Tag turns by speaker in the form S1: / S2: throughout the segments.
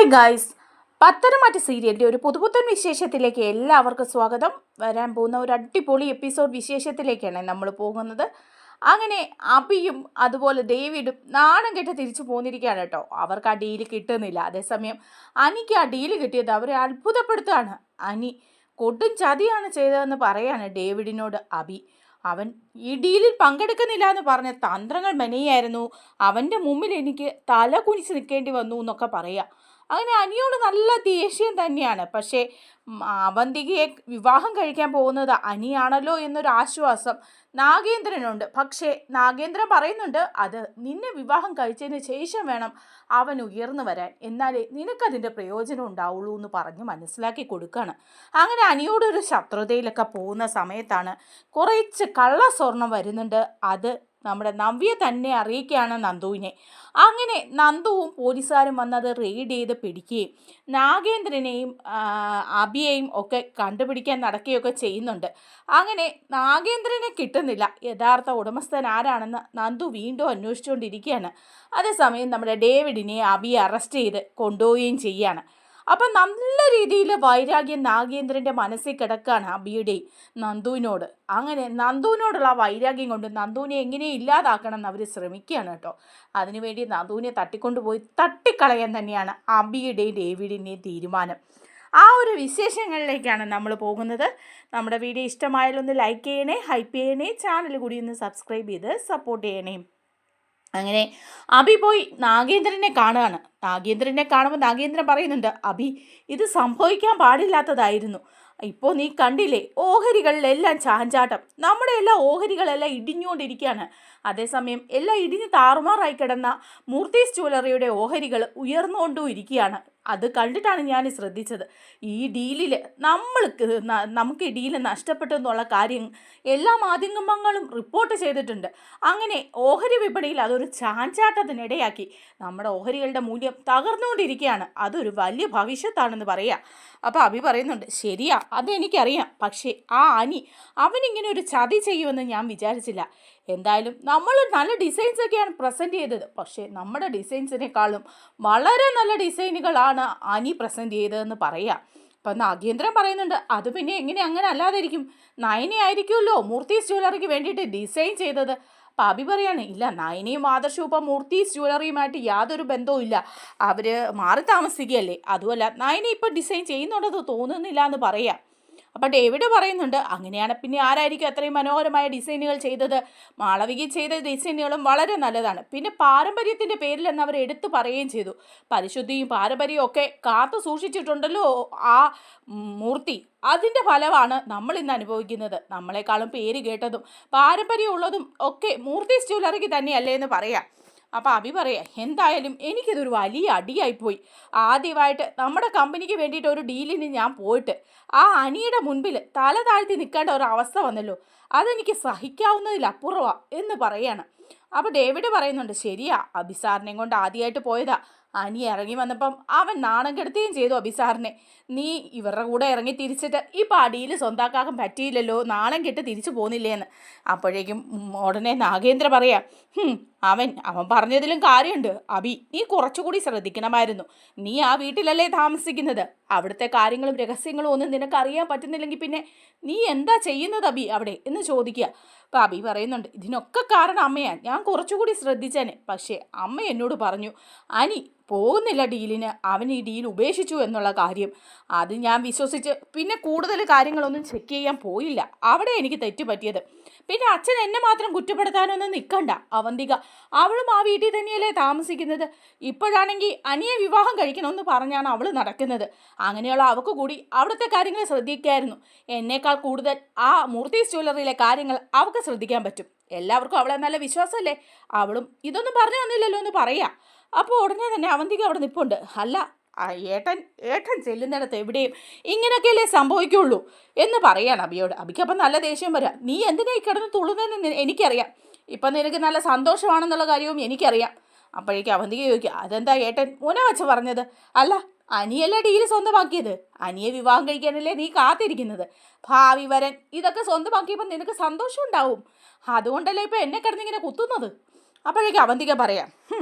S1: Hi guys, Pathanamthitta സീരിയലിൻ്റെ ഒരു പുതുപുത്തൻ വിശേഷത്തിലേക്ക് എല്ലാവർക്കും സ്വാഗതം. വരാൻ പോകുന്ന ഒരു അടിപൊളി എപ്പിസോഡ് വിശേഷത്തിലേക്കാണ് നമ്മൾ പോകുന്നത്. അങ്ങനെ അഭിയും അതുപോലെ ഡേവിഡും നാണം കെട്ട് തിരിച്ചു പോന്നിരിക്കുകയാണ് കേട്ടോ. അവർക്ക് ആ ഡീല് കിട്ടുന്നില്ല. അതേസമയം അനിക്ക് ആ ഡീല് കിട്ടിയത് അവരെ അത്ഭുതപ്പെടുത്തുകയാണ്. അനി കൊടും ചതിയാണ് ചെയ്തതെന്ന് പറയാണ് ഡേവിഡിനോട് അഭി. അവൻ ഈ ഡീലിൽ പങ്കെടുക്കുന്നില്ല എന്ന് പറഞ്ഞ തന്ത്രങ്ങൾ മെനയായിരുന്നു. അവൻ്റെ മുമ്പിൽ എനിക്ക് തല കുനിച്ച് നിൽക്കേണ്ടി വന്നു എന്നൊക്കെ പറയാം. അങ്ങനെ അനിയോട് നല്ല ദേഷ്യം തന്നെയാണ്. പക്ഷേ അവന്തികയെ വിവാഹം കഴിക്കാൻ പോകുന്നത് അനിയാണല്ലോ എന്നൊരു ആശ്വാസം നാഗേന്ദ്രനുണ്ട്. പക്ഷേ നാഗേന്ദ്രൻ പറയുന്നുണ്ട്, അത് നിന്നെ വിവാഹം കഴിച്ചതിന് ശേഷം വേണം അവൻ ഉയർന്നു വരാൻ, എന്നാലേ നിനക്കതിൻ്റെ പ്രയോജനം ഉണ്ടാവുള്ളൂ എന്ന് പറഞ്ഞ് മനസ്സിലാക്കി കൊടുക്കുകയാണ്. അങ്ങനെ അനിയോടൊരു ശത്രുതയിലൊക്കെ പോകുന്ന സമയത്താണ് കുറച്ച് കള്ളസ്വർണം വരുന്നുണ്ട്. അത് നമ്മുടെ നവ്യ തന്നെ അറിയിക്കുകയാണ് നന്ദുവിനെ. അങ്ങനെ നന്ദുവും പോലീസുകാരും വന്നത് റെയ്ഡ് ചെയ്ത് പിടിക്കുകയും നാഗേന്ദ്രനെയും അഭിയെയും ഒക്കെ കണ്ടുപിടിക്കാൻ നടക്കുകയൊക്കെ ചെയ്യുന്നുണ്ട്. അങ്ങനെ നാഗേന്ദ്രനെ കിട്ടുന്നില്ല. യഥാർത്ഥ ഉടമസ്ഥൻ ആരാണെന്ന് നന്ദു വീണ്ടും അന്വേഷിച്ചുകൊണ്ടിരിക്കുകയാണ്. അതേസമയം നമ്മുടെ ഡേവിഡിനെ അഭിയെ അറസ്റ്റ് ചെയ്ത് കൊണ്ടുപോവുകയും ചെയ്യുകയാണ്. അപ്പം നല്ല രീതിയിൽ വൈരാഗ്യം നാഗേന്ദ്രൻ്റെ മനസ്സിൽ കിടക്കുകയാണ് അഭിയുടെയും നന്ദുവിനോട്. അങ്ങനെ നന്ദുവിനോടുള്ള വൈരാഗ്യം കൊണ്ട് നന്ദുവിനെ എങ്ങനെ ഇല്ലാതാക്കണം എന്ന് അവർ ശ്രമിക്കുകയാണ് കേട്ടോ. അതിനുവേണ്ടി നന്ദുവിനെ തട്ടിക്കൊണ്ടുപോയി തട്ടിക്കളയാൻ തന്നെയാണ് അഭിയുടെയും ഡേവിഡിൻ്റെയും തീരുമാനം. ആ ഒരു വിശേഷങ്ങളിലേക്കാണ് നമ്മൾ പോകുന്നത്. നമ്മുടെ വീഡിയോ ഇഷ്ടമായാലൊന്ന് ലൈക്ക് ചെയ്യണേ, ഹൈപ്പ് ചെയ്യണേ, ചാനൽ കൂടി ഒന്ന് സബ്സ്ക്രൈബ് ചെയ്ത് സപ്പോർട്ട് ചെയ്യണേ. അങ്ങനെ അഭി പോയി നാഗേന്ദ്രനെ കാണുകയാണ്. നാഗേന്ദ്രനെ കാണുമ്പോൾ നാഗേന്ദ്രൻ പറയുന്നുണ്ട്, അഭി ഇത് സംഭവിക്കാൻ പാടില്ലാത്തതായിരുന്നു. ഇപ്പോൾ നീ കണ്ടില്ലേ, ഓഹരികളിലെല്ലാം ചാഞ്ചാട്ടം. നമ്മുടെ എല്ലാ ഓഹരികളെല്ലാം ഇടിഞ്ഞുകൊണ്ടിരിക്കുകയാണ്. അതേസമയം എല്ലാം ഇടിഞ്ഞ് താറുമാറായി കിടന്ന മൂർത്തീസ് ജ്വല്ലറിയുടെ ഓഹരികൾ ഉയർന്നുകൊണ്ടും ഇരിക്കുകയാണ്. അത് കണ്ടിട്ടാണ് ഞാൻ ശ്രദ്ധിച്ചത്. ഈ ഡീലിൽ നമുക്ക് ഈ ഡീല് നഷ്ടപ്പെട്ടു എന്നുള്ള കാര്യം എല്ലാ മാധ്യമങ്ങളും റിപ്പോർട്ട് ചെയ്തിട്ടുണ്ട്. അങ്ങനെ ഓഹരി വിപണിയിൽ അതൊരു ചാഞ്ചാട്ടത്തിനിടയാക്കി. നമ്മുടെ ഓഹരികളുടെ മൂല്യം തകർന്നുകൊണ്ടിരിക്കുകയാണ്. അതൊരു വലിയ ഭവിഷ്യത്താണെന്ന് പറയാം. അപ്പോൾ അഭി പറയുന്നുണ്ട്, ശരിയാ, അതെനിക്കറിയാം. പക്ഷേ ആ അനി അവനിങ്ങനെ ഒരു ചതി ചെയ്യുമെന്ന് ഞാൻ വിചാരിച്ചില്ല. എന്തായാലും നമ്മൾ നല്ല ഡിസൈൻസൊക്കെയാണ് പ്രസൻറ്റ് ചെയ്തത്. പക്ഷേ നമ്മുടെ ഡിസൈൻസിനേക്കാളും വളരെ നല്ല ഡിസൈനുകളാണ് അനി പ്രസൻറ്റ് ചെയ്തതെന്ന് പറയാം. അപ്പം നാഗേന്ദ്രൻ പറയുന്നുണ്ട്, അത് പിന്നെ എങ്ങനെ അങ്ങനെ അല്ലാതിരിക്കും, നയനെ ആയിരിക്കുമല്ലോ മൂർത്തീസ് ജ്വല്ലറിക്ക് വേണ്ടിയിട്ട് ഡിസൈൻ ചെയ്തത്. അപ്പം അഭി പറയാണ്, ഇല്ല, നയനയും ആദർശവും ഇപ്പം മൂർത്തീസ് ജ്വല്ലറിയുമായിട്ട് യാതൊരു ബന്ധവും ഇല്ല, അവർ മാറി താമസിക്കുകയല്ലേ. അതുമല്ല നയന ഇപ്പം ഡിസൈൻ ചെയ്യുന്നുണ്ടെന്ന് തോന്നുന്നില്ല എന്ന് പറയാം. അപ്പം ഡേവിഡ് പറയുന്നുണ്ട്, അങ്ങനെയാണ് പിന്നെ ആരായിരിക്കും അത്രയും മനോഹരമായ ഡിസൈനുകൾ ചെയ്തത്? മാളവിക ചെയ്ത ഡിസൈനുകളും വളരെ നല്ലതാണ്. പിന്നെ പാരമ്പര്യത്തിൻ്റെ പേരിലെന്ന് അവർ എടുത്തു പറയുകയും ചെയ്തു. പരിശുദ്ധിയും പാരമ്പര്യവും ഒക്കെ കാത്തു സൂക്ഷിച്ചിട്ടുണ്ടല്ലോ ആ മൂർത്തി. അതിൻ്റെ ഫലമാണ് നമ്മൾ ഇന്ന് അനുഭവിക്കുന്നത്. നമ്മളെക്കാളും പേര് കേട്ടതും പാരമ്പര്യമുള്ളതും ഒക്കെ മൂർത്തീസ് ജ്വല്ലറിക്ക് തന്നെയല്ലേ എന്ന് പറയാം. അപ്പോൾ അഭി പറയാം, എന്തായാലും എനിക്കിതൊരു വലിയ അടിയായിപ്പോയി. ആദ്യമായിട്ട് നമ്മുടെ കമ്പനിക്ക് വേണ്ടിയിട്ട് ഒരു ഡീലിന് ഞാൻ പോയിട്ട് ആ അനിയുടെ മുൻപിൽ തല താഴ്ത്തി നിൽക്കേണ്ട ഒരു അവസ്ഥ വന്നല്ലോ. അതെനിക്ക് സഹിക്കാവുന്നതിലപ്പുറമാണ് എന്ന് പറയാണ്. അപ്പോൾ ഡേവിഡ് പറയുന്നുണ്ട്, ശരിയാ, അഭിസാറിനെയും കൊണ്ട് ആദ്യമായിട്ട് പോയതാ. അനി ഇറങ്ങി വന്നപ്പം അവൻ നാണം കെടുത്തുകയും ചെയ്തു അഭിസാറിനെ. നീ ഇവരുടെ കൂടെ ഇറങ്ങി തിരിച്ചിട്ട് ഇപ്പം അടിയിൽ സ്വന്താക്കാൻ പറ്റിയില്ലല്ലോ, നാണം കെട്ട് തിരിച്ചു പോന്നില്ലേന്ന്. അപ്പോഴേക്കും ഉടനെ നാഗേന്ദ്ര പറയാം, അവൻ പറഞ്ഞതിലും കാര്യമുണ്ട് അഭി, നീ കുറച്ചുകൂടി ശ്രദ്ധിക്കണമായിരുന്നു. നീ ആ വീട്ടിലല്ലേ താമസിക്കുന്നത്, അവിടുത്തെ കാര്യങ്ങളും രഹസ്യങ്ങളും ഒന്നും നിനക്ക് അറിയാൻ പറ്റുന്നില്ലെങ്കിൽ പിന്നെ നീ എന്താ ചെയ്യുന്നത് അഭി അവിടെ എന്ന് ചോദിക്കുക. അപ്പോൾ അഭി പറയുന്നുണ്ട്, ഇതിനൊക്കെ കാരണം അമ്മയാണ്, ഞാൻ കുറച്ചുകൂടി ശ്രദ്ധിച്ചേനെ. പക്ഷേ അമ്മ എന്നോട് പറഞ്ഞു അനി പോകുന്നില്ല ഡീലിന്, അവൻ ഈ ഡീൽ ഉപേക്ഷിച്ചു എന്നുള്ള കാര്യം. അത് ഞാൻ വിശ്വസിച്ച് പിന്നെ കൂടുതൽ കാര്യങ്ങളൊന്നും ചെക്ക് ചെയ്യാൻ പോയില്ല. അവിടെ എനിക്ക് തെറ്റ് പറ്റിയത്. പിന്നെ അച്ഛൻ എന്നെ മാത്രം കുറ്റപ്പെടുത്താനൊന്നും നിൽക്കണ്ട അവന്തിക, അവളും ആ വീട്ടിൽ തന്നെയല്ലേ താമസിക്കുന്നത്. ഇപ്പോഴാണെങ്കിൽ അനിയെ വിവാഹം കഴിക്കണമെന്ന് പറഞ്ഞാണ് അവൾ നടക്കുന്നത്. അങ്ങനെയുള്ള അവൾക്ക് കൂടി അവിടുത്തെ കാര്യങ്ങൾ ശ്രദ്ധിക്കായിരുന്നു. എന്നേക്കാൾ കൂടുതൽ ആ മൂർത്തീസ് ജ്വല്ലറിയിലെ കാര്യങ്ങൾ അവൾക്ക് ശ്രദ്ധിക്കാൻ പറ്റും. എല്ലാവർക്കും അവളെ നല്ല വിശ്വാസമല്ലേ. അവളും ഇതൊന്നും പറഞ്ഞു തന്നില്ലല്ലോ എന്ന് പറയാം. അപ്പോൾ ഉടനെ തന്നെ അവന്തിക അവിടെ നിൽപ്പുണ്ട്. അല്ല, ഏട്ടൻ ചെല്ലുന്നിടത്ത് എവിടെയും ഇങ്ങനെയൊക്കെയല്ലേ സംഭവിക്കുള്ളൂ എന്ന് പറയാണ് അഭിയോട്. അഭിക്കപ്പം നല്ല ദേഷ്യം വരാം. നീ എന്തിനാ ഈ കിടന്ന് തുള്ളുന്നതെന്ന് എനിക്കറിയാം. ഇപ്പം നിനക്ക് നല്ല സന്തോഷമാണെന്നുള്ള കാര്യവും എനിക്കറിയാം. അപ്പോഴേക്കും അവന്തിക ചോദിക്കുക, അതെന്താ ഏട്ടൻ മുന വെച്ച് പറഞ്ഞത്? അല്ല, അനിയല്ലേ ഡീല് സ്വന്തമാക്കിയത്, അനിയെ വിവാഹം കഴിക്കാനല്ലേ നീ കാത്തിരിക്കുന്നത്. ഭാവി വരൻ ഇതൊക്കെ സ്വന്തമാക്കിയപ്പോൾ നിനക്ക് സന്തോഷം ഉണ്ടാവും. അതുകൊണ്ടല്ലേ ഇപ്പം എന്നെ കിടന്നിങ്ങനെ കുത്തുന്നത്. അപ്പോഴേക്കും അവന്തിക പറയാം,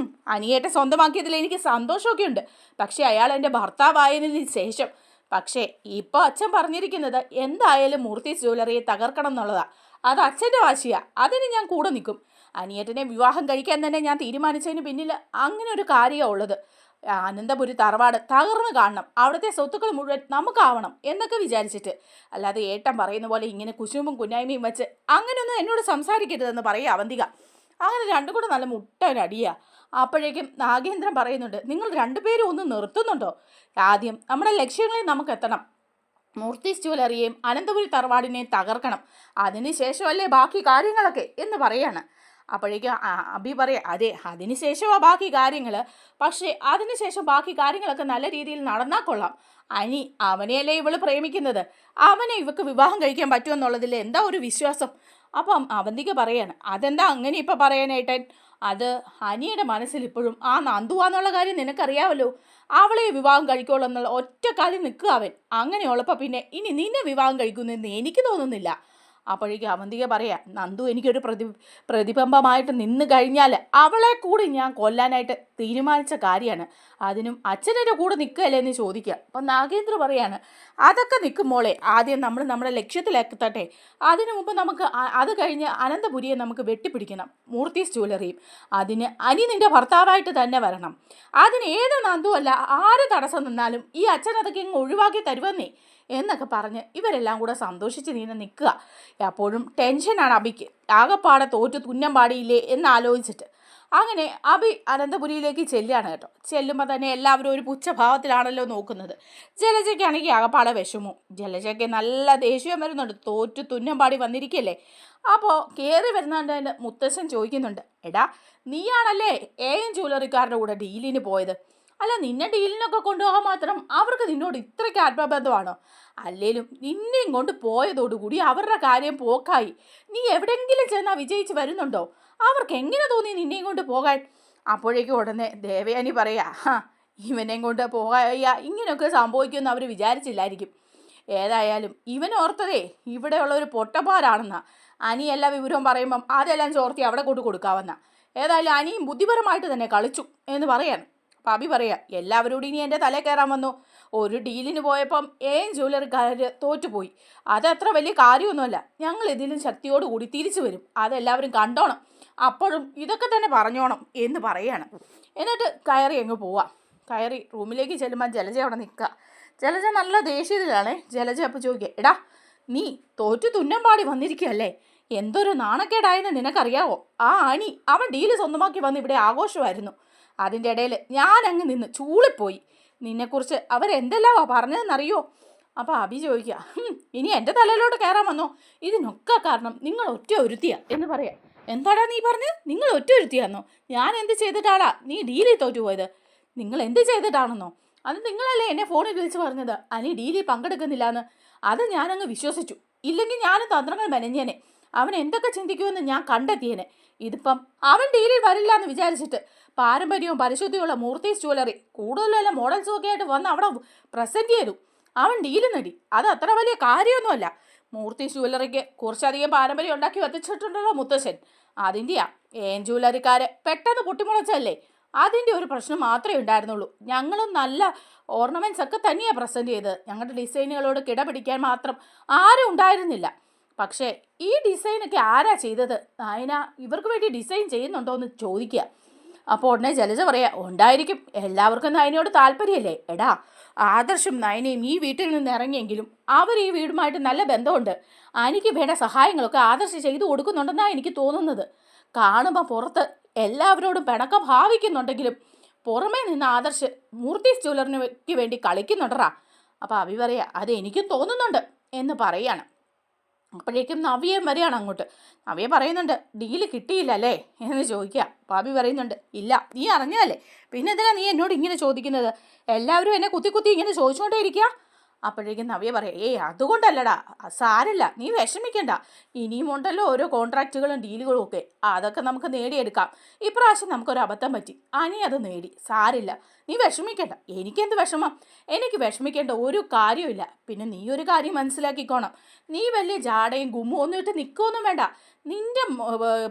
S1: അനിയേട്ടൻ സ്വന്തമാക്കിയതിൽ എനിക്ക് സന്തോഷമൊക്കെ ഉണ്ട്. പക്ഷേ അയാൾ എൻ്റെ ഭർത്താവായതിന് ശേഷം പക്ഷേ ഇപ്പോൾ അച്ഛൻ പറഞ്ഞിരിക്കുന്നത് എന്തായാലും മൂർത്തീസ് ജ്വല്ലറിയെ തകർക്കണം എന്നുള്ളതാണ്. അത് അച്ഛൻ്റെ വാശിയാണ്. അതിന് ഞാൻ കൂടെ നിൽക്കും. അനിയേട്ടനെ വിവാഹം കഴിക്കാൻ തന്നെ ഞാൻ തീരുമാനിച്ചതിന് പിന്നിൽ അങ്ങനെ ഒരു കാര്യമാണ് ഉള്ളത്. അനന്തപുരി തറവാട് തകർന്നു കാണണം, അവിടുത്തെ സ്വത്തുക്കൾ മുഴുവൻ നമുക്കാവണം എന്നൊക്കെ വിചാരിച്ചിട്ട്. അല്ലാതെ ഏട്ടൻ പറയുന്ന പോലെ ഇങ്ങനെ കുശുമ്പും കുന്നായ്മയും വെച്ച് അങ്ങനെയൊന്നും എന്നോട് സംസാരിക്കരുതെന്ന് പറയുക അവന്തിക. അങ്ങനെ രണ്ടും കൂടെ നല്ല മുട്ടനടിയാ. അപ്പോഴേക്കും നാഗേന്ദ്രൻ പറയുന്നുണ്ട്, നിങ്ങൾ രണ്ടുപേരും ഒന്ന് നിർത്തുന്നുണ്ടോ? ആദ്യം നമ്മുടെ ലക്ഷ്യങ്ങളിൽ നമുക്ക് എത്തണം. മൂർത്തീസ് ജ്വല്ലറിയെയും അനന്തപുരി തറവാടിനെയും തകർക്കണം. അതിനുശേഷമല്ലേ ബാക്കി കാര്യങ്ങളൊക്കെ എന്ന് പറയാണ്. അപ്പോഴേക്കും അഭി പറയാം, അതെ അതിനുശേഷമാണ് ബാക്കി കാര്യങ്ങൾ. പക്ഷേ അതിനുശേഷം ബാക്കി കാര്യങ്ങളൊക്കെ നല്ല രീതിയിൽ നടന്നാൽ കൊള്ളാം. അനി അവനെയല്ലേ ഇവള് പ്രേമിക്കുന്നത്, അവനെ ഇവക്ക് വിവാഹം കഴിക്കാൻ പറ്റുമെന്നുള്ളതിൽ എന്താ ഒരു വിശ്വാസം? അപ്പം അവന്തിക പറയാണ്, അതെന്താ അങ്ങനെ ഇപ്പം പറയാനായിട്ടൻ? അത് അനിയുടെ മനസ്സിൽ ഇപ്പോഴും ആ നന്ദുവാന്നുള്ള കാര്യം നിനക്കറിയാമല്ലോ. അവളെ വിവാഹം കഴിക്കുള്ളൂ എന്നുള്ള ഒറ്റ കാര്യം നിൽക്കുക അവൻ. അങ്ങനെയുള്ളപ്പോൾ പിന്നെ ഇനി നിന്നെ വിവാഹം കഴിക്കുന്നെന്ന് എനിക്ക് തോന്നുന്നില്ല. അപ്പോഴേക്കും അവന്തിക പറയാം, നന്ദു എനിക്കൊരു പ്രതിബിംബമായിട്ട് നിന്ന് കഴിഞ്ഞാൽ അവളെ കൂടി ഞാൻ കൊല്ലാനായിട്ട് തീരുമാനിച്ച കാര്യമാണ്. അതിനും അച്ഛൻ്റെ കൂടെ നിൽക്കുകയല്ലേ എന്ന് ചോദിക്കുക. അപ്പം നാഗേന്ദ്ര പറയാണ്, അതൊക്കെ നിൽക്കും മോളെ, ആദ്യം നമ്മൾ നമ്മുടെ ലക്ഷ്യത്തിലെത്തട്ടെ. അതിനു മുമ്പ് നമുക്ക് അത് കഴിഞ്ഞ് അനന്തപുരിയെ നമുക്ക് വെട്ടിപ്പിടിക്കണം, മൂർത്തീസ് ജ്വല്ലറിയും. അതിന് അനി നിൻ്റെ ഭർത്താവായിട്ട് തന്നെ വരണം. അതിന് ഏത് നന്ദു അല്ല ആര് തടസ്സം നിന്നാലും ഈ അച്ഛൻ അതൊക്കെ ഇങ്ങ് ഒഴിവാക്കി തരുവന്നേ എന്നൊക്കെ പറഞ്ഞ് ഇവരെല്ലാം കൂടെ സന്തോഷിച്ച് നീന നിൽക്കുക. അപ്പോഴും ടെൻഷനാണ് അബിക്ക്. ആകെപ്പാടെ തോറ്റു തുന്നം പാടിയില്ലേ എന്നാലോചിച്ചിട്ട്. അങ്ങനെ അബി അനന്തപുരിയിലേക്ക് ചെല്ലുകയാണ് കേട്ടോ. ചെല്ലുമ്പോൾ തന്നെ എല്ലാവരും ഒരു പുച്ഛഭാവത്തിലാണല്ലോ നോക്കുന്നത്. ജലജയ്ക്കാണെങ്കിൽ ആകെപ്പാടെ വിഷമവും. ജലജയ്ക്ക് നല്ല ദേഷ്യം വരുന്നുണ്ട്, തോറ്റു തുന്നം പാടി വന്നിരിക്കല്ലേ. അപ്പോൾ കയറി വരുന്നതിൻ്റെ മുത്തശ്ശൻ ചോദിക്കുന്നുണ്ട്, എടാ നീയാണല്ലേ AM ജ്വല്ലറിക്കാരുടെ കൂടെ ഡീലിന് പോയത്? അല്ല, നിന്നെ ഡീലിനൊക്കെ കൊണ്ടുപോകാൻ മാത്രം അവർക്ക് നിന്നോട് ഇത്രയ്ക്ക് ആത്മബന്ധമാണോ? അല്ലേലും നിന്നെയും കൊണ്ട് പോയതോടുകൂടി അവരുടെ കാര്യം പോക്കായി. നീ എവിടെയെങ്കിലും ചെന്നാൽ വിജയിച്ച് വരുന്നുണ്ടോ? അവർക്ക് എങ്ങനെ തോന്നി നിന്നെയും കൊണ്ട് പോകാൻ? അപ്പോഴേക്കും ഉടനെ ദേവയാനി പറയാ, ഇവനെയും കൊണ്ട് പോകാൻ ഇങ്ങനെയൊക്കെ സംഭവിക്കുമെന്ന് അവർ വിചാരിച്ചില്ലായിരിക്കും. ഏതായാലും ഇവൻ ഓർത്തതേ ഇവിടെയുള്ള ഒരു പൊട്ടപ്പാരാണെന്നാ. അനി എല്ലാ വിവരവും പറയുമ്പം അതെല്ലാം ചോർത്തി അവിടെ കൊണ്ട് കൊടുക്കാവുന്ന. ഏതായാലും അനിയും ബുദ്ധിപരമായിട്ട് തന്നെ കളിച്ചു എന്ന് പറയാണ്. അപ്പം അബി പറയാ, എല്ലാവരോടും ഇനി എൻ്റെ തലേ കയറാൻ വന്നു. ഒരു ഡീലിന് പോയപ്പം AM ജ്വല്ലറിക്കാർ തോറ്റുപോയി. അതത്ര വലിയ കാര്യമൊന്നുമല്ല. ഞങ്ങൾ ഇതിലും ശക്തിയോടുകൂടി തിരിച്ചു വരും, അതെല്ലാവരും കണ്ടോണം. അപ്പോഴും ഇതൊക്കെ തന്നെ പറഞ്ഞോണം എന്ന് പറയാണ്. എന്നിട്ട് കയറി അങ്ങ് പോവാം. കയറി റൂമിലേക്ക് ചെല്ലുമ്പോൾ ജലജ അവിടെ നിൽക്കുക. ജലജ നല്ല ദേഷ്യത്തിലാണേ. ജലജ അപ്പോൾ ചോദിക്കുക, എടാ നീ തോറ്റു തുന്നം പാടി വന്നിരിക്കുകയല്ലേ, എന്തൊരു നാണക്കേടായെന്ന് നിനക്കറിയാവോ? ആ അനി അവൻ ഡീല് സ്വന്തമാക്കി വന്ന് ഇവിടെ ആഘോഷമായിരുന്നു. അതിൻ്റെ ഇടയിൽ ഞാനങ്ങ് നിന്ന് ചൂളിപ്പോയി. നിന്നെക്കുറിച്ച് അവരെന്തെല്ലാമാ പറഞ്ഞതെന്നറിയോ? അപ്പോൾ അബി ചോദിക്കുക, ഇനി എൻ്റെ തലയിലോട്ട് കയറാൻ വന്നോ? ഇതിനൊക്കെ കാരണം നിങ്ങൾ ഒറ്റ ഒരുത്തിയാ എന്ന് പറയാം. എന്താടാ നീ പറഞ്ഞ്? നിങ്ങൾ ഒറ്റ ഒരുത്തിയാന്നോ? ഞാൻ എന്ത് ചെയ്തിട്ടാടാ നീ ഡീലിൽ തോറ്റുപോയത്? നിങ്ങൾ എന്ത് ചെയ്തിട്ടാണെന്നോ? അത് നിങ്ങളല്ലേ എന്നെ ഫോണിൽ വിളിച്ച് പറഞ്ഞത് അനി ഡീലിൽ പങ്കെടുക്കുന്നില്ല എന്ന്. അത് ഞാനങ്ങ് വിശ്വസിച്ചു. ഇല്ലെങ്കിൽ ഞാനും തന്ത്രങ്ങൾ മെനഞ്ഞേനെ. അവൻ എന്തൊക്കെ ചിന്തിക്കുമെന്ന് ഞാൻ കണ്ടെത്തിയേനെ. ഇതിപ്പം അവൻ ഡീലിൽ വരില്ല എന്ന് വിചാരിച്ചിട്ട് പാരമ്പര്യവും പരിശുദ്ധിയുള്ള മൂർത്തീസ് ജ്വല്ലറി കൂടുതലെല്ലാം മോഡൽസും ഒക്കെ ആയിട്ട് വന്ന് അവിടെ പ്രസൻറ്റ് ചെയ്തു. അവൻ ഡീല് നേടി. അത് അത്ര വലിയ കാര്യമൊന്നുമല്ല. മൂർത്തീസ് ജ്വല്ലറിക്ക് കുറച്ചധികം പാരമ്പര്യം ഉണ്ടാക്കി എത്തിച്ചിട്ടുണ്ടല്ലോ മുത്തശ്ശൻ. അതിൻ്റെയാ. AM ജ്വല്ലറിക്കാർ പെട്ടെന്ന് പൊട്ടിമുളച്ചല്ലേ, അതിൻ്റെ ഒരു പ്രശ്നം മാത്രമേ ഉണ്ടായിരുന്നുള്ളൂ. ഞങ്ങളും നല്ല ഓർണമെൻറ്റ്സ് ഒക്കെ തന്നെയാണ് പ്രസൻറ്റ് ചെയ്തത്. ഞങ്ങളുടെ ഡിസൈനുകളോട് കിടപിടിക്കാൻ മാത്രം ആരും ഉണ്ടായിരുന്നില്ല. പക്ഷേ ഈ ഡിസൈനൊക്കെ ആരാ ചെയ്തത്? നായന ഇവർക്ക് വേണ്ടി ഡിസൈൻ ചെയ്യുന്നുണ്ടോ എന്ന് ചോദിക്കുക. അപ്പോൾ ഉടനെ ജലജ പറയാം, ഉണ്ടായിരിക്കും. എല്ലാവർക്കും നയനയോട് താല്പര്യമല്ലേ. എടാ ആദർശും നയനയും ഈ വീട്ടിൽ നിന്ന് ഇറങ്ങിയെങ്കിലും അവർ ഈ വീടുമായിട്ട് നല്ല ബന്ധമുണ്ട്. എനിക്ക് വേണ്ട സഹായങ്ങളൊക്കെ ആദർശ് ചെയ്തു കൊടുക്കുന്നുണ്ടെന്നാണ് എനിക്ക് തോന്നുന്നത്. കാണുമ്പോൾ പുറത്ത് എല്ലാവരോടും പിണക്കം ഭാവിക്കുന്നുണ്ടെങ്കിലും പുറമേ നിന്ന് ആദർശ് മൂർത്തീസ് ജ്വല്ലറിക്ക് വേണ്ടി കളിക്കുന്നുണ്ടറാ. അപ്പോൾ അഭി പറയാ, അത് എനിക്കും തോന്നുന്നുണ്ട് എന്ന് പറയാണ്. അപ്പോഴേക്കും നവ്യം വരികയാണ് അങ്ങോട്ട്. നവ്യ പറയുന്നുണ്ട്, ഡീല് കിട്ടിയില്ല അല്ലേ എന്ന് ചോദിക്കുക. പാപ്പി പറയുന്നുണ്ട്, ഇല്ല, നീ അറിഞ്ഞാലേ, പിന്നെ എന്തിനാ നീ എന്നോട് ഇങ്ങനെ ചോദിക്കുന്നത്? എല്ലാവരും എന്നെ കുത്തി കുത്തി ഇങ്ങനെ ചോദിച്ചുകൊണ്ടേ ഇരിക്കുക. അപ്പോഴേക്കും നവ്യ പറയാം, അതുകൊണ്ടല്ലടാ, സാരമില്ല, നീ വിഷമിക്കണ്ട, ഇനിയും ഉണ്ടല്ലോ ഓരോ കോൺട്രാക്റ്റുകളും ഡീലുകളും ഒക്കെ, അതൊക്കെ നമുക്ക് നേടിയെടുക്കാം. ഇപ്രാവശ്യം നമുക്കൊരു അബദ്ധം പറ്റി, അനി അത് നേടി, സാരില്ല, നീ വിഷമിക്കണ്ട. എനിക്കെന്ത് വിഷമം? എനിക്ക് വിഷമിക്കേണ്ട ഒരു കാര്യമില്ല. പിന്നെ നീ ഒരു കാര്യം മനസ്സിലാക്കിക്കോണം, നീ വലിയ ജാടയും ഗുമ്മും ഒന്നും ഇട്ട് നിൽക്കുകയൊന്നും വേണ്ട. നിന്റെ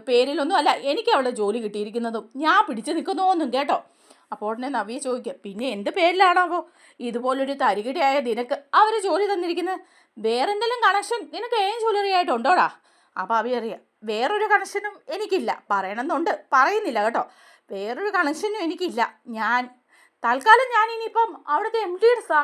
S1: പേരിലൊന്നും അല്ല എനിക്ക് അവിടെ ജോലി കിട്ടിയിരിക്കുന്നതും ഞാൻ പിടിച്ച് നിൽക്കുന്നതൊന്നും കേട്ടോ. അപ്പോൾ ഉടനെ നവ്യ ചോദിക്കുക, പിന്നെ എന്ത് പേരിലാണാവോ ഇതുപോലൊരു തരികിടയായ നിനക്ക് അവർ ജോലി തന്നിരിക്കുന്നത്? വേറെ എന്തെങ്കിലും കണക്ഷൻ നിനക്ക് ജ്വല്ലറി ആയിട്ടുണ്ടോടാ? അപ്പോൾ അവ അറിയാം, വേറൊരു കണക്ഷനും എനിക്കില്ല. പറയണമെന്നുണ്ട്, പറയുന്നില്ല കേട്ടോ. വേറൊരു കണക്ഷനും എനിക്കില്ല. തൽക്കാലം ഞാൻ ഇനിയിപ്പം അവിടുത്തെ MD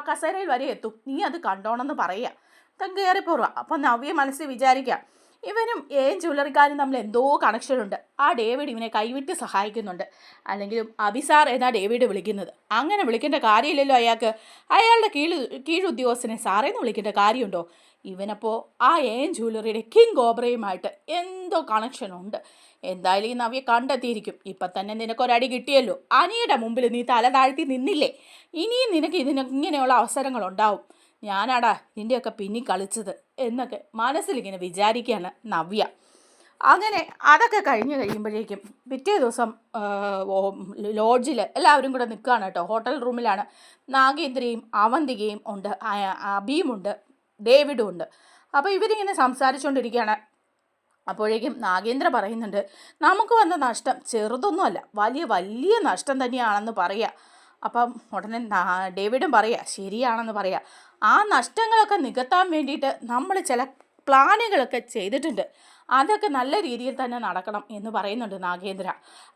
S1: കസേരയിൽ വരെ എത്തും, നീ അത് കണ്ടോണമെന്ന് പറയുക. തൻ കയറിപ്പോറുക. അപ്പം നവ്യ മനസ്സിൽ വിചാരിക്കുക, ഇവനും ജ്വല്ലറിക്കാരും തമ്മിൽ എന്തോ കണക്ഷനുണ്ട്. ആ ഡേവിഡ് ഇവനെ കൈവിട്ട് സഹായിക്കുന്നുണ്ട്. അല്ലെങ്കിലും അബിസാർ എന്നാ ഡേവിഡ് വിളിക്കുന്നത്. അങ്ങനെ വിളിക്കേണ്ട കാര്യമില്ലല്ലോ അയാൾക്ക്. അയാളുടെ കീഴുദ്യോഗസ്ഥനെ സാറേന്ന് വിളിക്കേണ്ട കാര്യമുണ്ടോ? ഇവനപ്പോൾ ആ ജ്വല്ലറിയുടെ കിങ് ഓബ്രയുമായിട്ട് എന്തോ കണക്ഷനുണ്ട്. എന്തായാലും ഈ നവ്യ കണ്ടെത്തിയിരിക്കും. ഇപ്പം തന്നെ നിനക്കൊരടി കിട്ടിയല്ലോ. അനിയുടെ മുമ്പിൽ നീ തല താഴ്ത്തി നിന്നില്ലേ? ഇനിയും നിനക്ക് ഇങ്ങനെയുള്ള അവസരങ്ങളുണ്ടാവും. ഞാനാടാ നിൻ്റെയൊക്കെ പിന്നി കളിച്ചത് എന്നൊക്കെ മനസ്സിലിങ്ങനെ വിചാരിക്കുകയാണ് നവ്യ. അങ്ങനെ അതൊക്കെ കഴിയുമ്പോഴേക്കും പിറ്റേ ദിവസം ലോഡ്ജിൽ എല്ലാവരും കൂടെ നിൽക്കുകയാണ് കേട്ടോ. ഹോട്ടൽ റൂമിലാണ്. നാഗേന്ദ്രയും അവന്തികയും ഉണ്ട്, അഭിയുമുണ്ട്, ഡേവിഡും ഉണ്ട്. അപ്പോൾ ഇവരിങ്ങനെ സംസാരിച്ചുകൊണ്ടിരിക്കുകയാണ്. അപ്പോഴേക്കും നാഗേന്ദ്ര പറയുന്നുണ്ട്, നമുക്ക് വന്ന നഷ്ടം ചെറുതൊന്നുമല്ല, വലിയ വലിയ നഷ്ടം തന്നെയാണെന്ന് പറയുക. അപ്പം ഉടനെ ഡേവിഡും പറയുക, ശരിയാണെന്ന് പറയുക. ആ നഷ്ടങ്ങളൊക്കെ നികത്താൻ വേണ്ടിയിട്ട് നമ്മൾ ചില പ്ലാനുകളൊക്കെ ചെയ്തിട്ടുണ്ട്. അതൊക്കെ നല്ല രീതിയിൽ തന്നെ നടക്കണം എന്ന് പറയുന്നുണ്ട് നാഗേന്ദ്ര.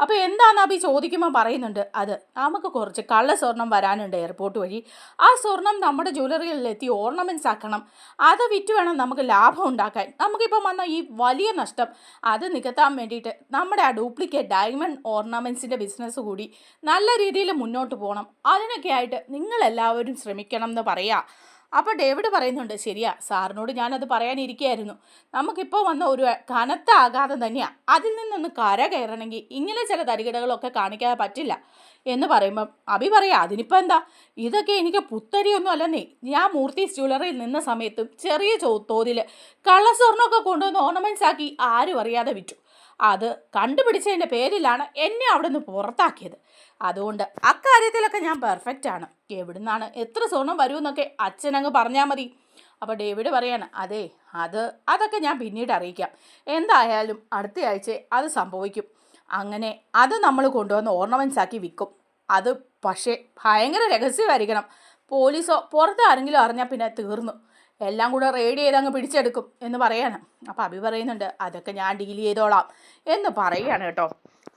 S1: അപ്പോൾ എന്താണെന്ന് അഭി ചോദിക്കുമ്പോൾ പറയുന്നുണ്ട്, അത് നമുക്ക് കുറച്ച് കള്ള സ്വർണം വരാനുണ്ട് എയർപോർട്ട് വഴി. ആ സ്വർണം നമ്മുടെ ജ്വല്ലറികളിലെത്തി ഓർണമെൻറ്റ്സ് ആക്കണം. അത് വിറ്റ് വേണം നമുക്ക് ലാഭം ഉണ്ടാക്കാൻ. നമുക്കിപ്പം വന്ന ഈ വലിയ നഷ്ടം അത് നികത്താൻ വേണ്ടിയിട്ട് നമ്മുടെ ആ ഡ്യൂപ്ലിക്കേറ്റ് ഡയമണ്ട് ഓർണമെൻറ്റ്സിൻ്റെ ബിസിനസ് കൂടി നല്ല രീതിയിൽ മുന്നോട്ട് പോകണം. അതിനൊക്കെ ആയിട്ട് നിങ്ങളെല്ലാവരും ശ്രമിക്കണം എന്ന് പറയാം. അപ്പോൾ ഡേവിഡ് പറയുന്നുണ്ട്, ശരിയാ, സാറിനോട് ഞാനത് പറയാനിരിക്കുകയായിരുന്നു. നമുക്കിപ്പോൾ വന്ന ഒരു കനത്ത ആഘാതം തന്നെയാണ്. അതിൽ നിന്നൊന്ന് കയറണമെങ്കിൽ ഇങ്ങനെ ചില തരികിടകളൊക്കെ കാണിക്കാതെ പറ്റില്ല എന്ന് പറയുമ്പം അഭി പറയാം, അതിനിപ്പോൾ എന്താ, ഇതൊക്കെ എനിക്ക് പുത്തരിയൊന്നും അല്ലെന്നേ. ഞാൻ മൂർത്തീസ് ജ്വല്ലറിയിൽ നിന്ന സമയത്തും ചെറിയ തോതിൽ കള്ളസ്വർണ്ണമൊക്കെ കൊണ്ടുവന്ന് ഓർണമെൻറ്റ്സ് ആക്കി ആരും അറിയാതെ വിറ്റു. അത് കണ്ടുപിടിച്ചതിൻ്റെ പേരിലാണ് എന്നെ അവിടെ നിന്ന് പുറത്താക്കിയത്. അതുകൊണ്ട് അക്കാര്യത്തിലൊക്കെ ഞാൻ പെർഫെക്റ്റ് ആണ്. എവിടുന്നാണ് എത്ര സ്വർണം വരുമെന്നൊക്കെ അച്ഛനങ്ങ് പറഞ്ഞാൽ മതി. അപ്പോൾ ഡേവിഡ് പറയാണ്, അതൊക്കെ ഞാൻ പിന്നീട് അറിയിക്കാം. എന്തായാലും അടുത്ത ആഴ്ച അത് സംഭവിക്കും. അങ്ങനെ അത് നമ്മൾ കൊണ്ടുവന്ന് ഓർണമെൻറ്റ്സ് ആക്കി വിൽക്കും. അത് പക്ഷേ ഭയങ്കര രഹസ്യമായിരിക്കണം. പോലീസോ പുറത്ത് ആരെങ്കിലും അറിഞ്ഞാൽ പിന്നെ തീർന്നു, എല്ലാം കൂടെ റെയ്ഡ് ചെയ്ത് അങ്ങ് പിടിച്ചെടുക്കും എന്ന് പറയാണ്. അപ്പോൾ അഭി പറയുന്നുണ്ട്, അതൊക്കെ ഞാൻ ഡീൽ ചെയ്തോളാം എന്ന് പറയുകയാണ് കേട്ടോ.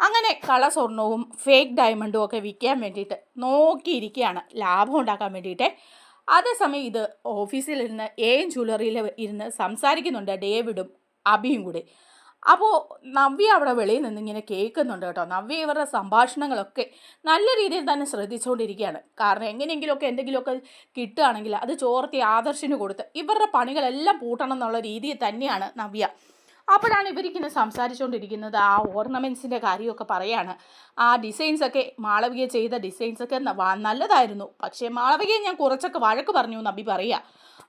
S1: അങ്ങനെ കള്ളസ്വർണവും ഫേക്ക് ഡയമണ്ടും ഒക്കെ വിൽക്കാൻ വേണ്ടിയിട്ട് നോക്കിയിരിക്കുകയാണ്, ലാഭം ഉണ്ടാക്കാൻ വേണ്ടിയിട്ട്. അതേസമയം ഇത് ഓഫീസിലിരുന്ന് ജ്വല്ലറിയിൽ ഇരുന്ന് സംസാരിക്കുന്നുണ്ട് ഡേവിഡും അഭിയും കൂടി. അപ്പോൾ നവ്യ അവിടെ വെളിയിൽ നിന്ന് ഇങ്ങനെ കേൾക്കുന്നുണ്ട് കേട്ടോ. നവ്യ ഇവരുടെ സംഭാഷണങ്ങളൊക്കെ നല്ല രീതിയിൽ തന്നെ ശ്രദ്ധിച്ചുകൊണ്ടിരിക്കുകയാണ്. കാരണം എങ്ങനെയെങ്കിലുമൊക്കെ എന്തെങ്കിലുമൊക്കെ കിട്ടുകയാണെങ്കിൽ അത് ചോർത്തി ആദർശിന് കൊടുത്ത് ഇവരുടെ പണികളെല്ലാം പൂട്ടണം എന്നുള്ള രീതിയിൽ തന്നെയാണ് നവ്യ. അപ്പോഴാണ് ഇവരിങ്ങനെ സംസാരിച്ചുകൊണ്ടിരിക്കുന്നത്. ആ ഓർണമെൻറ്റ്സിൻ്റെ കാര്യമൊക്കെ പറയാണ്. ആ ഡിസൈൻസൊക്കെ മാളവിക ചെയ്ത ഡിസൈൻസൊക്കെ നല്ലതായിരുന്നു, പക്ഷേ മാളവികയെ ഞാൻ കുറച്ചൊക്കെ വഴക്ക് പറഞ്ഞു എന്ന് അഭി പറയുക.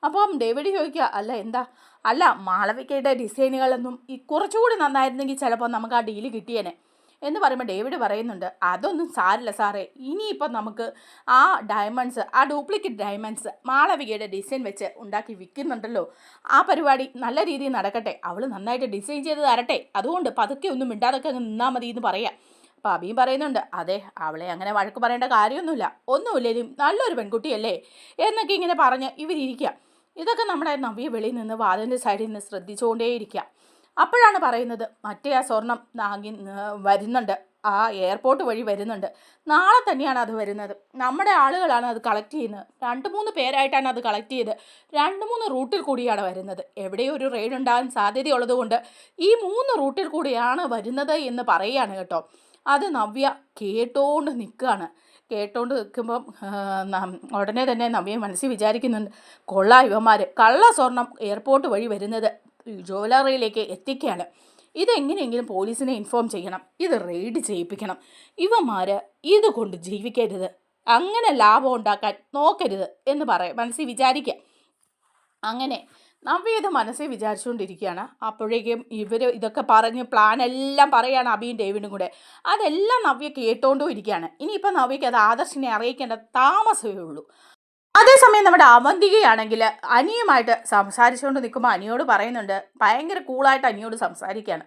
S1: അപ്പം ഡേവിഡ് ചോദിക്കുക, അല്ല മാളവികയുടെ ഡിസൈനുകളൊന്നും കുറച്ചുകൂടി നന്നായിരുന്നെങ്കിൽ ചിലപ്പോൾ നമുക്ക് ആ ഡീല് കിട്ടിയേനെ എന്ന് പറയുമ്പോൾ ഡേവിഡ് പറയുന്നുണ്ട്, അതൊന്നും സാരില്ല സാറേ, ഇനിയിപ്പം നമുക്ക് ആ ഡയമണ്ട്സ്, ആ ഡ്യൂപ്ലിക്കേറ്റ് ഡയമണ്ട്സ് മാളവികയുടെ ഡിസൈൻ വെച്ച് ഉണ്ടാക്കി വിൽക്കുന്നുണ്ടല്ലോ, ആ പരിപാടി നല്ല രീതിയിൽ നടക്കട്ടെ, അവൾ നന്നായിട്ട് ഡിസൈൻ ചെയ്ത് തരട്ടെ, അതുകൊണ്ട് പതുക്കെ ഒന്നും മിണ്ടാതൊക്കെ അങ്ങ് നിന്നാൽ മതി എന്ന് പറയാം. അപ്പോൾ അഭിയും പറയുന്നുണ്ട്, അതെ, അവളെ അങ്ങനെ വഴക്ക് പറയേണ്ട ഒന്നുമില്ലേലും നല്ലൊരു പെൺകുട്ടിയല്ലേ എന്നൊക്കെ ഇങ്ങനെ പറഞ്ഞ് ഇവരിയ്ക്കുക. ഇതൊക്കെ നമ്മുടെ നവ്യ വെളിയിൽ നിന്ന് വാതിലിൻ്റെ സൈഡിൽ നിന്ന് ശ്രദ്ധിച്ചുകൊണ്ടേയിരിക്കുക. അപ്പോഴാണ് പറയുന്നത്, മറ്റേ ആ സ്വർണം വരുന്നുണ്ട്, ആ എയർപോർട്ട് വഴി വരുന്നുണ്ട്, നാളെ തന്നെയാണ് അത് വരുന്നത്. നമ്മുടെ ആളുകളാണ് അത് കളക്ട് ചെയ്യുന്നത്. 2-3 പേരായിട്ടാണ് അത് കളക്ട് ചെയ്ത് 2-3 റൂട്ടിൽ കൂടിയാണ് വരുന്നത്. എവിടെയോ ഒരു റെയ്ഡ് ഉണ്ടാകാൻ സാധ്യതയുള്ളത് കൊണ്ട് ഈ 3 റൂട്ടിൽ കൂടിയാണ് വരുന്നത് എന്ന് പറയുകയാണ് കേട്ടോ. അത് നവ്യ കേട്ടോണ്ട് നിൽക്കുമ്പം ഉടനെ തന്നെ നവ്യ മനസ്സിൽ വിചാരിക്കുന്നുണ്ട്, ഇവന്മാർ കള്ള സ്വർണം എയർപോർട്ട് വഴി വരുന്നത് ജ്വല്ലറിയിലേക്ക് എത്തിക്കുകയാണ്. ഇതെങ്ങനെയെങ്കിലും പോലീസിനെ ഇൻഫോം ചെയ്യണം, ഇത് റെയ്ഡ് ചെയ്യിപ്പിക്കണം. ഇവന്മാർ ഇതുകൊണ്ട് ജീവിക്കരുത്, അങ്ങനെ ലാഭം ഉണ്ടാക്കാൻ നോക്കരുത് എന്ന് മനസ്സിൽ വിചാരിക്കുക. അങ്ങനെ നവ്യ ഇത് മനസ്സിൽ വിചാരിച്ചുകൊണ്ടിരിക്കുകയാണ്. അപ്പോഴേക്കും ഇവർ ഇതൊക്കെ പറഞ്ഞ് പ്ലാൻ എല്ലാം പറയുകയാണ് അഭിയും ഡേവിഡും കൂടെ. അതെല്ലാം നവ്യ കേട്ടോണ്ടും ഇരിക്കുകയാണ്. ഇനിയിപ്പോൾ നവ്യയ്ക്ക് അത് ആദർശിനെ അറിയിക്കേണ്ട താമസമേ ഉള്ളൂ. അതേസമയം നമ്മുടെ അവന്തികയാണെങ്കിൽ അനിയുമായിട്ട് സംസാരിച്ചുകൊണ്ട് നിൽക്കുമ്പോൾ അനിയോട് പറയുന്നുണ്ട്, ഭയങ്കര കൂളായിട്ട് അനിയോട് സംസാരിക്കുകയാണ്.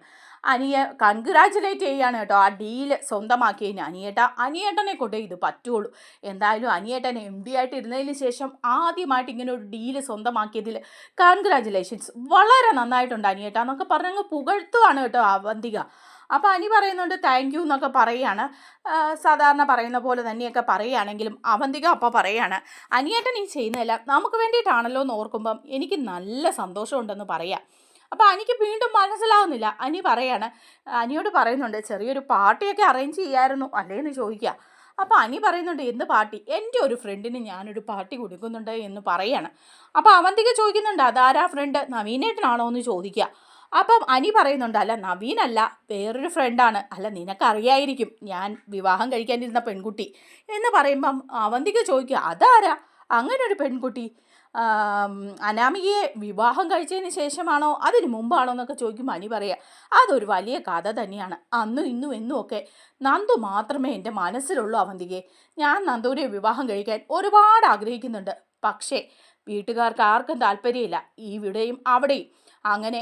S1: അനിയെ കൺഗ്രാജുലേറ്റ് ചെയ്യാണ് കേട്ടോ, ആ ഡീല് സ്വന്തമാക്കിയതിന്. അനിയേട്ടനെ കൊണ്ടേ ഇത് പറ്റുള്ളൂ. എന്തായാലും അനിയേട്ടൻ MD ആയിട്ട് ഇരുന്നതിന് ശേഷം ആദ്യമായിട്ട് ഇങ്ങനെ ഒരു ഡീല് സ്വന്തമാക്കിയതിൽ കൺഗ്രാജുലേഷൻസ്, വളരെ നന്നായിട്ടുണ്ട് അനിയേട്ട എന്നൊക്കെ പറഞ്ഞങ്ങ് പുകഴ്ത്തുവാണ് കേട്ടോ അവന്തിക. അപ്പോൾ അനി പറയുന്നുണ്ട് താങ്ക് യു എന്നൊക്കെ പറയുകയാണ്. സാധാരണ പറയുന്ന പോലെ തന്നെയൊക്കെ പറയുകയാണെങ്കിലും അവന്തിക അപ്പോൾ പറയുകയാണ്, അനിയേട്ടൻ ഈ ചെയ്യുന്നതെല്ലാം നമുക്ക് വേണ്ടിയിട്ടാണല്ലോ എന്ന് ഓർക്കുമ്പം എനിക്ക് നല്ല സന്തോഷമുണ്ടെന്ന് പറയാം. അപ്പോൾ അനിക്ക് വീണ്ടും മനസ്സിലാവുന്നില്ല. അനി പറയാണ്, അനിയോട് പറയുന്നുണ്ട് ചെറിയൊരു പാർട്ടിയൊക്കെ അറേഞ്ച് ചെയ്യാമായിരുന്നു അല്ലേന്ന് ചോദിക്കുക. അപ്പോൾ അനി പറയുന്നുണ്ട് എന്ത് പാർട്ടി, എൻ്റെ ഒരു ഫ്രണ്ടിന് ഞാനൊരു പാർട്ടി കൊടുക്കുന്നുണ്ട് എന്ന് പറയാണ്. അപ്പോൾ അവന്തിക ചോദിക്കുന്നുണ്ട് അതാരാ ഫ്രണ്ട്, നവീനേട്ടനാണോ എന്ന് ചോദിക്കുക. അപ്പം അനി പറയുന്നുണ്ട് അല്ല നവീനല്ല, വേറൊരു ഫ്രണ്ടാണ്. അല്ല നിനക്കറിയായിരിക്കും ഞാൻ വിവാഹം കഴിക്കാനിരുന്ന പെൺകുട്ടി എന്ന് പറയുമ്പം അവന്തിക ചോദിക്കുക അതാരാ അങ്ങനെ ഒരു പെൺകുട്ടി, അനാമികയെ വിവാഹം കഴിച്ചതിന് ശേഷമാണോ അതിന് മുമ്പാണോ എന്നൊക്കെ ചോദിക്കുമ്പോൾ അനി പറയുക അതൊരു വലിയ കഥ തന്നെയാണ്. അന്നും ഇന്നും എന്നും ഒക്കെ നന്ദു മാത്രമേ എൻ്റെ മനസ്സിലുള്ളൂ അവന്തികയെ. ഞാൻ നന്ദുവിനെ വിവാഹം കഴിക്കാൻ ഒരുപാട് ആഗ്രഹിക്കുന്നുണ്ട്. പക്ഷേ വീട്ടുകാർക്ക് ആർക്കും താല്പര്യമില്ല, ഇവിടെയും അവിടെയും. അങ്ങനെ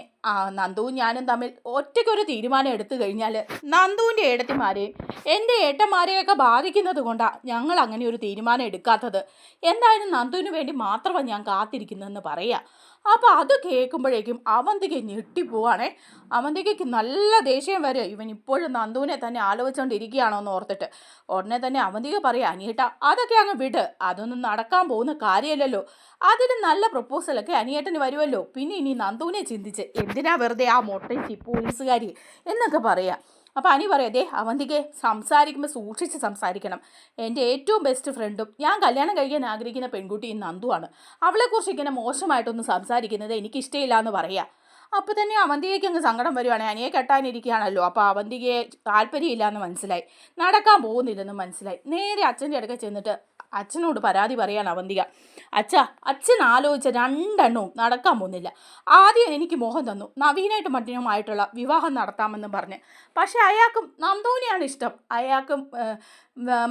S1: നന്ദുവും ഞാനും തമ്മിൽ ഒറ്റയ്ക്കൊരു തീരുമാനം എടുത്തു കഴിഞ്ഞാൽ നന്ദുവിൻ്റെ ഏട്ടത്തിമാരെയും എൻ്റെ ഏട്ടന്മാരെയൊക്കെ ബാധിക്കുന്നത് കൊണ്ടാണ് ഞങ്ങൾ അങ്ങനെ ഒരു തീരുമാനം എടുക്കാത്തത്. എന്തായാലും നന്ദുവിന് വേണ്ടി മാത്രമാണ് ഞാൻ കാത്തിരിക്കുന്നതെന്ന് പറയുക. അപ്പോൾ അത് കേൾക്കുമ്പോഴേക്കും അവന്തിക ഞെട്ടിപ്പോവാണേ. അവന്തികയ്ക്ക് നല്ല ദേഷ്യം വരും, ഇവൻ ഇപ്പോഴും നന്ദുവിനെ തന്നെ ആലോചിച്ചുകൊണ്ടിരിക്കുകയാണോ എന്ന് ഓർത്തിട്ട്. ഉടനെ തന്നെ അവന്തിക പറയുക അനിയേട്ട അതൊക്കെ അങ്ങ് വിട്, അതൊന്നും നടക്കാൻ പോകുന്ന കാര്യമല്ലല്ലോ. അതിന് നല്ല പ്രപ്പോസലൊക്കെ അനിയേട്ടന് വരുമല്ലോ. പിന്നെ ഇനി നന്ദുവിനെ ചിന്തിച്ച് എന്തിനാ വെറുതെ ആ മൊട്ടേച്ചി പോലീസുകാരി എന്നൊക്കെ പറയാം. അപ്പോൾ അനി പറയാം അവന്തികെ സംസാരിക്കുമ്പോൾ സൂക്ഷിച്ച് സംസാരിക്കണം. എൻ്റെ ഏറ്റവും ബെസ്റ്റ് ഫ്രണ്ടും ഞാൻ കല്യാണം കഴിക്കാൻ ആഗ്രഹിക്കുന്ന പെൺകുട്ടിയും നന്ദുവാണ്. അവളെക്കുറിച്ച് ഇങ്ങനെ മോശമായിട്ടൊന്നും സംസാരിക്കുന്നത് എനിക്കിഷ്ടമില്ല എന്ന് പറയാം. അപ്പോൾ തന്നെ അവന്തികയ്ക്ക് അങ്ങ് സങ്കടം വരുവാണെങ്കിൽ അനിയെ കെട്ടാനിരിക്കുകയാണല്ലോ. അപ്പോൾ അവന്തികയെ താല്പര്യമില്ല എന്ന് മനസ്സിലായി, നടക്കാൻ പോകുന്നില്ലെന്ന് മനസ്സിലായി. നേരെ അച്ഛൻ്റെ അടുക്ക ചെന്നിട്ട് അച്ഛനോട് പരാതി പറയാണ് അവന്തിക. അച്ഛൻ ആലോചിച്ച രണ്ടെണ്ണവും നടക്കാൻ പോകുന്നില്ല. ആദ്യം എനിക്ക് മോഹം തന്നു നവീനായിട്ട് മറ്റുമായിട്ടുള്ള വിവാഹം നടത്താമെന്ന് പറഞ്ഞ്. പക്ഷേ അയാൾക്കും നന്ദോനെയാണ് ഇഷ്ടം, അയാൾക്കും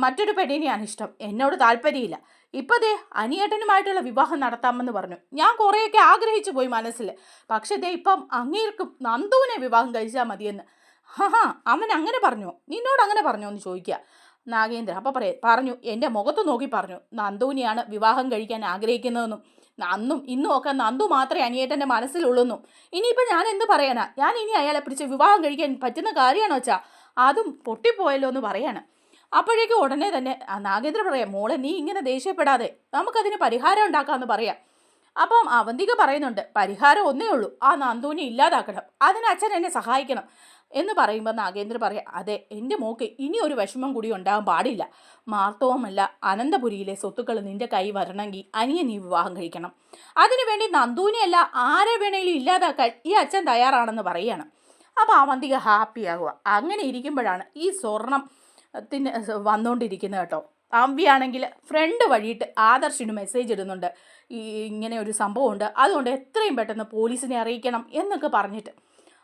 S1: മറ്റൊരു പെണ്ണിനെയാണ് ഇഷ്ടം, എന്നോട് താല്പര്യമില്ല. ഇപ്പോൾ അനിയേട്ടനുമായിട്ടുള്ള വിവാഹം നടത്താമെന്ന് പറഞ്ഞു. ഞാൻ കുറേയൊക്കെ ആഗ്രഹിച്ചു പോയി മനസ്സിൽ. പക്ഷേ ഇപ്പം അങ്ങേർക്കും നന്ദുവിനെ വിവാഹം കഴിച്ചാൽ മതിയെന്ന്. അവൻ അങ്ങനെ പറഞ്ഞോ, നിന്നോട് അങ്ങനെ പറഞ്ഞോ എന്ന് ചോദിക്കുക നാഗേന്ദ്ര. അപ്പോൾ പറഞ്ഞു എൻ്റെ മുഖത്ത് നോക്കി പറഞ്ഞു നന്ദുവിനെയാണ് വിവാഹം കഴിക്കാൻ ആഗ്രഹിക്കുന്നതെന്നും അന്നും ഇന്നും ഒക്കെ നന്ദു മാത്രമേ അനിയേട്ടൻ്റെ മനസ്സിലുള്ളൂന്നും. ഇനിയിപ്പോൾ ഞാൻ എന്ത് പറയാനാ, ഞാൻ ഇനി അയാളെ പിടിച്ച് വിവാഹം കഴിക്കാൻ പറ്റുന്ന കാര്യമാണോ വെച്ചാൽ അതും പൊട്ടിപ്പോയല്ലോ എന്ന് പറയാണ്. അപ്പോഴേക്കും ഉടനെ തന്നെ നാഗേന്ദ്ര പറയാം മോളെ നീ ഇങ്ങനെ ദേഷ്യപ്പെടാതെ നമുക്കതിന് പരിഹാരം ഉണ്ടാക്കാമെന്ന് പറയാം. അപ്പം അവന്തിക പറയുന്നുണ്ട് പരിഹാരം ഒന്നേ ഉള്ളൂ, ആ നന്ദുവിനെ ഇല്ലാതാക്കണം, അതിന് അച്ഛൻ എന്നെ സഹായിക്കണം എന്ന് പറയുമ്പോൾ നാഗേന്ദ്ര പറയാം അതെ എൻ്റെ മോക്ക് ഇനി ഒരു വിഷമം കൂടി ഉണ്ടാകാൻ പാടില്ല. മാർത്തവുമല്ല അനന്തപുരിയിലെ സ്വത്തുക്കൾ നിൻ്റെ കൈ വരണമെങ്കിൽ അനിയൻ നീ വിവാഹം കഴിക്കണം. അതിനുവേണ്ടി നന്ദുവിനെയല്ല ആരെ വേണേലും ഇല്ലാതാക്കാൻ ഈ അച്ഛൻ തയ്യാറാണെന്ന് പറയുകയാണ്. അപ്പോൾ അവന്തിക ഹാപ്പിയാകുക. അങ്ങനെ ഇരിക്കുമ്പോഴാണ് ഈ സ്വർണത്തിന് വന്നുകൊണ്ടിരിക്കുന്നത് കേട്ടോ. അമ്പിയാണെങ്കിൽ ഫ്രണ്ട് വഴിയിട്ട് ആദർശിന് മെസ്സേജ് ഇടുന്നുണ്ട്, ഇങ്ങനെ ഒരു സംഭവമുണ്ട്, അതുകൊണ്ട് എത്രയും പെട്ടെന്ന് പോലീസിനെ അറിയിക്കണം എന്നൊക്കെ പറഞ്ഞിട്ട്.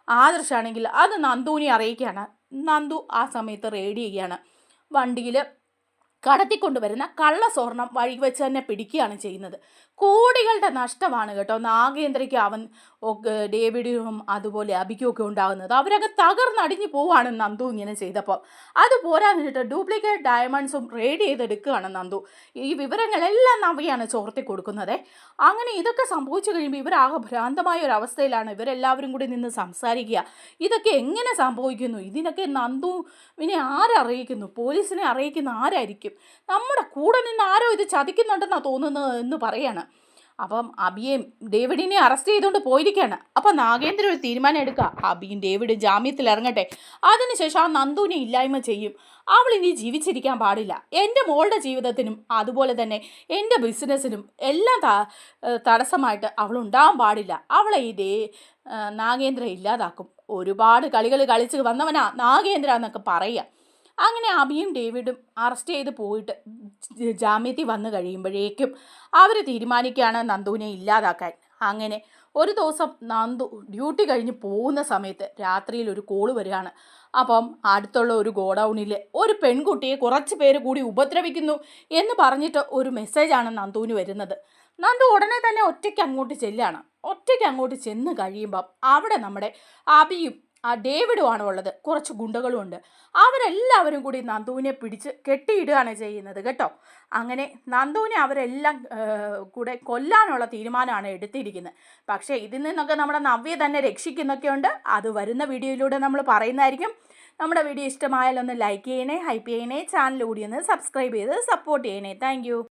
S1: ആദർശാണെങ്കിൽ അത് നന്ദുവിനെ അറിയിക്കുകയാണ്. നന്ദു ആ സമയത്ത് റെഡി ചെയ്യുകയാണ്. വണ്ടിയിൽ കടത്തിക്കൊണ്ടുവരുന്ന കള്ള സ്വർണം വഴി വെച്ച് തന്നെ പിടിക്കുകയാണ് ചെയ്യുന്നത്. കോടികളുടെ നഷ്ടമാണ് കേട്ടോ നാഗേന്ദ്രയ്ക്ക് അവൻ ഡേവിഡിനും അതുപോലെ അബിക്കുമൊക്കെ ഉണ്ടാകുന്നത്. അവരൊക്കെ തകർന്നടിഞ്ഞു പോവുകയാണ് നന്ദു ഇങ്ങനെ ചെയ്തപ്പോൾ. അത് പോരാഞ്ഞിട്ട് ഡ്യൂപ്ലിക്കേറ്റ് ഡയമണ്ട്സും റെയ്ഡ് ചെയ്തെടുക്കുകയാണ് നന്ദു. ഈ വിവരങ്ങളെല്ലാം നവ്യാണ് ചോർത്തി കൊടുക്കുന്നത്. അങ്ങനെ ഇതൊക്കെ സംഭവിച്ചു കഴിയുമ്പോൾ ഇവരാകെ ഭ്രാന്തമായ ഒരു അവസ്ഥയിലാണ്. ഇവരെല്ലാവരും കൂടി നിന്ന് സംസാരിക്കുക, ഇതൊക്കെ എങ്ങനെ സംഭവിക്കുന്നു, ഇതിനൊക്കെ നന്ദുവിനെ ആരറിയിക്കുന്നു, പോലീസിനെ അറിയിക്കുന്ന ആരായിരിക്കും, നമ്മുടെ കൂടെ നിന്ന് ആരോ ഇത് ചതിക്കുന്നുണ്ടെന്നാണ് തോന്നുന്നത് എന്ന് പറയാണ്. അപ്പം അബിയെയും ഡേവിഡിനെയും അറസ്റ്റ് ചെയ്തുകൊണ്ട് പോയിരിക്കുകയാണ്. അപ്പം നാഗേന്ദ്ര ഒരു തീരുമാനം എടുക്കുക, അബിയും ഡേവിഡും ജാമ്യത്തിൽ ഇറങ്ങട്ടെ, അതിനുശേഷം ആ നന്ദുവിനെ ഇല്ലായ്മ ചെയ്യും. അവൾ ഇനി ജീവിച്ചിരിക്കാൻ പാടില്ല. എൻ്റെ മോളുടെ ജീവിതത്തിനും അതുപോലെ തന്നെ എൻ്റെ ബിസിനസ്സിനും എല്ലാം തടസ്സമായിട്ട് അവളുണ്ടാകാൻ പാടില്ല. അവളെ നാഗേന്ദ്ര ഇല്ലാതാക്കും. ഒരുപാട് കളികൾ കളിച്ച് വന്നവനാ നാഗേന്ദ്ര എന്നൊക്കെ പറയുക. അങ്ങനെ അബിയും ഡേവിഡും അറസ്റ്റ് ചെയ്ത് പോയിട്ട് ജാമ്യത്തിൽ വന്നു കഴിയുമ്പോഴേക്കും അവർ തീരുമാനിക്കുകയാണ് നന്ദുവിനെ ഇല്ലാതാക്കാൻ. അങ്ങനെ ഒരു ദിവസം നന്ദു ഡ്യൂട്ടി കഴിഞ്ഞ് പോകുന്ന സമയത്ത് രാത്രിയിൽ ഒരു കോള് വരികയാണ്. അപ്പം അടുത്തുള്ള ഒരു ഗോഡൗണിൽ ഒരു പെൺകുട്ടിയെ കുറച്ച് പേര് കൂടി ഉപദ്രവിക്കുന്നു എന്ന് പറഞ്ഞിട്ട് ഒരു മെസ്സേജാണ് നന്ദുവിന് വരുന്നത്. നന്ദു ഉടനെ തന്നെ ഒറ്റയ്ക്ക് അങ്ങോട്ട് ചെല്ലുകയാണ്. ഒറ്റയ്ക്ക് അങ്ങോട്ട് ചെന്ന് കഴിയുമ്പം അവിടെ നമ്മുടെ അബിയും ഡേവിഡുമാണ് ഉള്ളത്. കുറച്ച് ഗുണ്ടകളും ഉണ്ട്. അവരെല്ലാവരും കൂടി നന്ദുവിനെ പിടിച്ച് കെട്ടിയിടുകയാണ് ചെയ്യുന്നത് കേട്ടോ. അങ്ങനെ നന്ദുവിനെ അവരെല്ലാം കൂടെ കൊല്ലാനുള്ള തീരുമാനമാണ് എടുത്തിരിക്കുന്നത്. പക്ഷേ ഇതിൽ നിന്നൊക്കെ നമ്മുടെ നവ്യ തന്നെ രക്ഷിക്കുന്നൊക്കെയുണ്ട്. അത് വരുന്ന വീഡിയോയിലൂടെ നമ്മൾ പറയുന്നതായിരിക്കും. നമ്മുടെ വീഡിയോ ഇഷ്ടമായാലൊന്ന് ലൈക്ക് ചെയ്യണേ, ഹൈപ്പ് ചെയ്യണേ, ചാനൽ കൂടി ഒന്ന് സബ്സ്ക്രൈബ് ചെയ്ത് സപ്പോർട്ട് ചെയ്യണേ. താങ്ക്